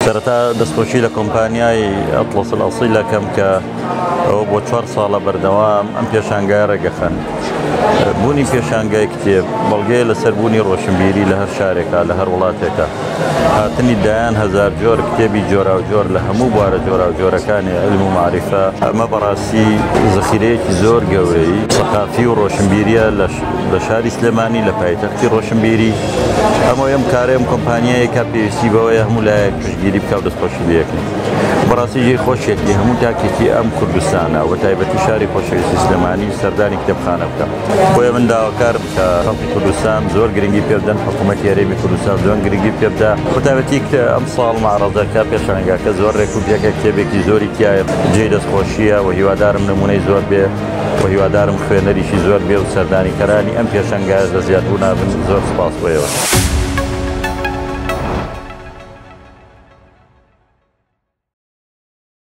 سەرەتا دەستخۆشی لە کۆمپانیای ئەتڵەس ئەسیل دەکەم کە ئەوە بۆ 4 ساڵە بەردەوام ئەم پێشانگای ڕێگەخەن. بوونی پێشانگای کتێب بەڵگەیە لەسەر بوونی ڕۆشنبیری لە هەر شارێکە لە هەر وڵاتێکە. هاتنی دایان هەزار جۆر کتێبی جۆرا و جۆر لە هەموو بوارە جۆرا و جۆرەکانی علم و معریفە، ئەمە بەڕاستی زەخیرەیەکی زۆر گەورەی سەقافی و ڕۆشنبیریە لە شاری سلێمانی لە پایتەختی ڕۆشنبیری. ئەمە ئەم کارێم کۆمپانیایەکە پێویستی بەوەیە هەموو لایەک پشتگیری بکە و دەستخۆشی لێکن. بەڕاستی ژێی خۆشێتی هەموو تاکێکی ئەم کوردستانە و تایبەتی شاری خۆشەویستی سلێمانی سەردانی کتێبخانە بکە. بۆیە من داواکارم کە خەڵکی کوردستان زۆر گرنگی پێ بدەن، حکوومەتی هەرێمی کوردستان زۆر گرنگی پێ بدە. بەتایبەتی ئەم ساڵ معرەضەکە پێشانگاکە زۆر ڕێک و پێکە کتێبێکی زۆری تایە جێی دەستخۆشیە و هیوادارم نمونەی زۆر بێ و هیوادارم خوێنەریشی زۆر بێ و سەردانیکەرانی ئەم پێشانگایە لە زیادبوو نابن. زۆر سپاس بۆیەوە.